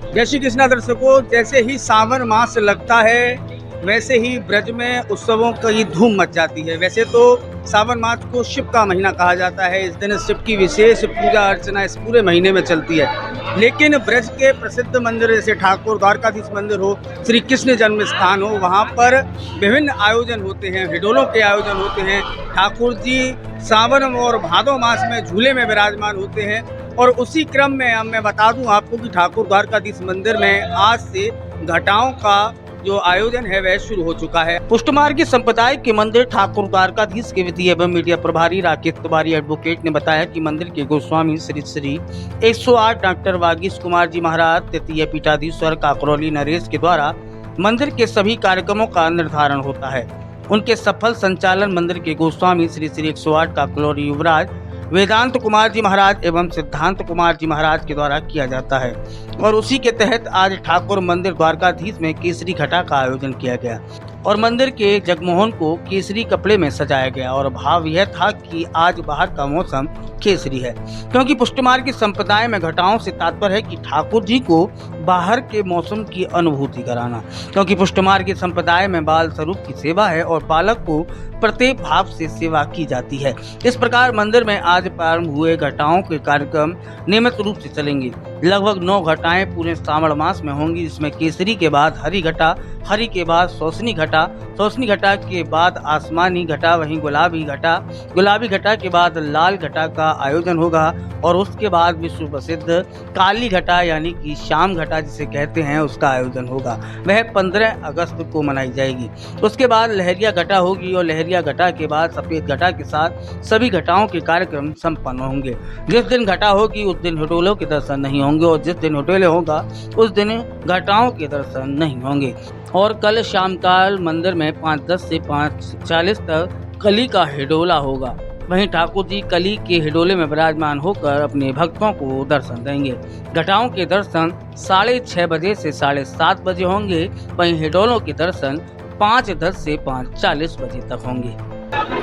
जय श्री कृष्णा दर्शकों, जैसे ही सावन मास लगता है वैसे ही ब्रज में उत्सवों की धूम मच जाती है। वैसे तो सावन मास को शिव का महीना कहा जाता है। इस दिन शिव की विशेष पूजा अर्चना इस पूरे महीने में चलती है। लेकिन ब्रज के प्रसिद्ध मंदिर जैसे ठाकुर द्वारकाधीश मंदिर हो, श्री कृष्ण जन्म स्थान हो, वहाँ पर विभिन्न आयोजन होते हैं, हिडोलों के आयोजन होते हैं। ठाकुर जी सावन और भादो मास में झूले में विराजमान होते हैं। और उसी क्रम में अब मैं बता दूं आपको कि ठाकुर द्वारकाधीश मंदिर में आज से घटाओं का जो आयोजन है वह शुरू हो चुका है। पुष्टमार्गी संप्रदाय के मंदिर ठाकुर द्वारकाधीश के विधि एवं मीडिया प्रभारी राकेश तिवारी एडवोकेट ने बताया कि मंदिर के गोस्वामी श्री श्री 108 डॉक्टर वागीश कुमार जी महाराज तृतीय पीठाधीश्वर काकरौली नरेश के द्वारा मंदिर के सभी कार्यक्रमों का निर्धारण होता है। उनके सफल संचालन मंदिर के गोस्वामी श्री श्री 108 काकरौली युवराज वेदांत कुमार जी महाराज एवं सिद्धांत कुमार जी महाराज के द्वारा किया जाता है। और उसी के तहत आज ठाकुर मंदिर द्वारकाधीश में केसरी घटा का आयोजन किया गया और मंदिर के जगमोहन को केसरी कपड़े में सजाया गया। और भाव यह था कि आज बाहर का मौसम केसरी है, क्योंकि पुष्टमार्गी संप्रदाय में घटाओं से तात्पर्य है कि ठाकुर जी को बाहर के मौसम की अनुभूति कराना, क्योंकि पुष्टमार्गी संप्रदाय में बाल स्वरूप की सेवा है और बालक को प्रत्येक भाव से सेवा की जाती है। इस प्रकार मंदिर में आज प्रारंभ हुए घटाओं के कार्यक्रम नियमित रूप से चलेंगे। लगभग 9 घटाएं पूरे श्रावण मास में होंगी, जिसमें केसरी के बाद हरी घटा, हरी के बाद सौसनी घटा, सौसनी घटा के बाद आसमानी घटा, वहीं गुलाबी घटा, गुलाबी घटा के बाद लाल घटा का आयोजन होगा। और उसके बाद विश्व प्रसिद्ध काली घटा यानी कि शाम घटा जिसे कहते हैं उसका आयोजन होगा। वह 15 अगस्त को मनाई जाएगी। उसके बाद लहरिया घटा होगी और लहरिया घटा के बाद सफेद घटा के साथ सभी घटाओं के कार्यक्रम संपन्न होंगे। जिस दिन घटा होगी उस दिन हिडोलों के दर्शन नहीं होंगे और जिस दिन हिडोले होगा उस दिन घटाओं के दर्शन नहीं होंगे। और कल शाम काल मंदिर में 5:10 से 5:40 तक कली का हिडोला होगा। वहीं ठाकुर जी कली के हिडोले में विराजमान होकर अपने भक्तों को दर्शन देंगे। घटाओं के दर्शन 6:30 बजे से 7:30 बजे होंगे। वहीं हिडोलों के दर्शन 5:10 से 5:40 बजे तक होंगे।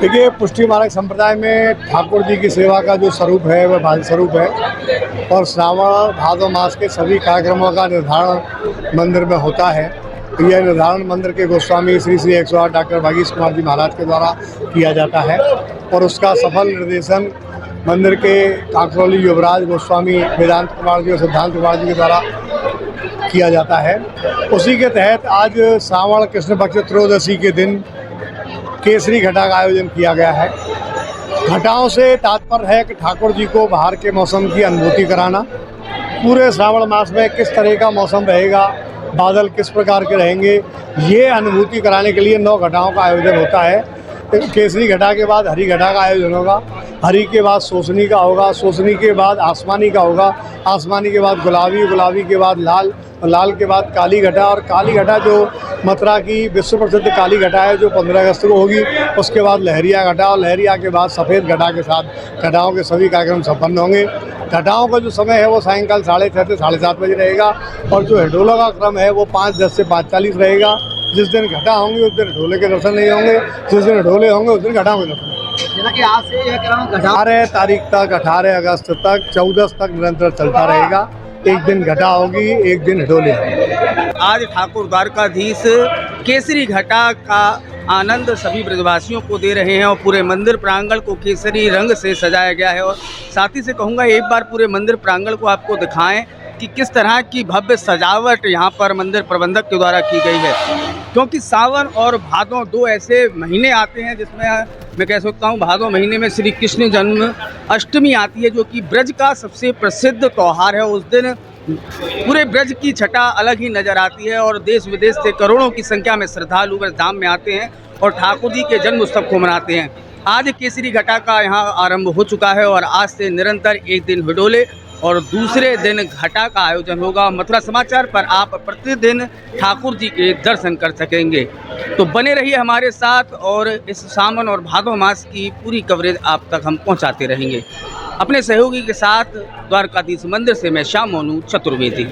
देखिए, पुष्टि मार्ग संप्रदाय में ठाकुर जी की सेवा का जो स्वरूप है वह भाल स्वरूप है और श्रावण भादो मास के सभी कार्यक्रमों का निर्धारण मंदिर में होता है। तो यह निर्धारण मंदिर के गोस्वामी श्री श्री 108 डॉक्टर वागीश कुमार जी महाराज के द्वारा किया जाता है और उसका सफल निर्देशन मंदिर के काकरौली युवराज गोस्वामी वेदांत कुमार जी और सिद्धांत कुमार जी के द्वारा किया जाता है। उसी के तहत आज श्रावण कृष्ण पक्ष त्रयोदशी के दिन केसरी घटा का आयोजन किया गया है। घटाओं से तात्पर्य है कि ठाकुर जी को बाहर के मौसम की अनुभूति कराना। पूरे श्रावण मास में किस तरह का मौसम रहेगा, बादल किस प्रकार के रहेंगे, ये अनुभूति कराने के लिए 9 घटाओं का आयोजन होता है। केसरी घटा के बाद हरी घटा का आयोजन होगा, हरी के बाद सोसनी का होगा, सोसनी के बाद आसमानी का होगा, आसमानी के बाद गुलाबी, गुलाबी के बाद लाल, लाल के बाद काली घटा। और काली घटा जो मथुरा की विश्व प्रसिद्ध काली घटा है जो 15 अगस्त को होगी। उसके बाद लहरिया घटा और लहरिया के बाद सफ़ेद घटा के साथ घटाओं के सभी कार्यक्रम संपन्न होंगे। घटाओं का जो समय है वो सायंकाल 6:30 से 7:30 बजे रहेगा और जो हिडोलों का क्रम है वो 5:10 से 5:40 रहेगा। जिस दिन घटा होंगे उस दिन हिडोले के दर्शन नहीं होंगे, जिस दिन हिडोले होंगे उस दिन घटाओं के दर्शन। जैसा कि आज से यह क्रम 18 तारीख तक 18 अगस्त तक 14 तक निरंतर चलता रहेगा। एक दिन घटा होगी, एक दिन हिडोले। आज ठाकुर द्वारकाधीश केसरी घटा का आनंद सभी ब्रजवासियों को दे रहे हैं और पूरे मंदिर प्रांगण को केसरी रंग से सजाया गया है। और साथ ही से कहूँगा एक बार पूरे मंदिर प्रांगण को आपको दिखाएं कि किस तरह की भव्य सजावट यहाँ पर मंदिर प्रबंधक के द्वारा की गई है। क्योंकि सावन और भादो 2 ऐसे महीने आते हैं जिसमें मैं कह सकता हूँ भादो महीने में श्री कृष्ण जन्म अष्टमी आती है, जो कि ब्रज का सबसे प्रसिद्ध त्यौहार है। उस दिन पूरे ब्रज की छटा अलग ही नज़र आती है और देश विदेश से करोड़ों की संख्या में श्रद्धालु ब्रज धाम में आते हैं और ठाकुर जी के जन्म उत्सव को मनाते हैं। आज केसरी घटा का यहाँ आरंभ हो चुका है और आज से निरंतर एक दिन हिडोले और दूसरे दिन घटा का आयोजन होगा। मथुरा समाचार पर आप प्रतिदिन ठाकुर जी के दर्शन कर सकेंगे। तो बने रहिए हमारे साथ और इस सावन और भादो मास की पूरी कवरेज आप तक हम पहुंचाते रहेंगे। अपने सहयोगी के साथ द्वारकाधीश मंदिर से मैं श्याम मोनू चतुर्वेदी।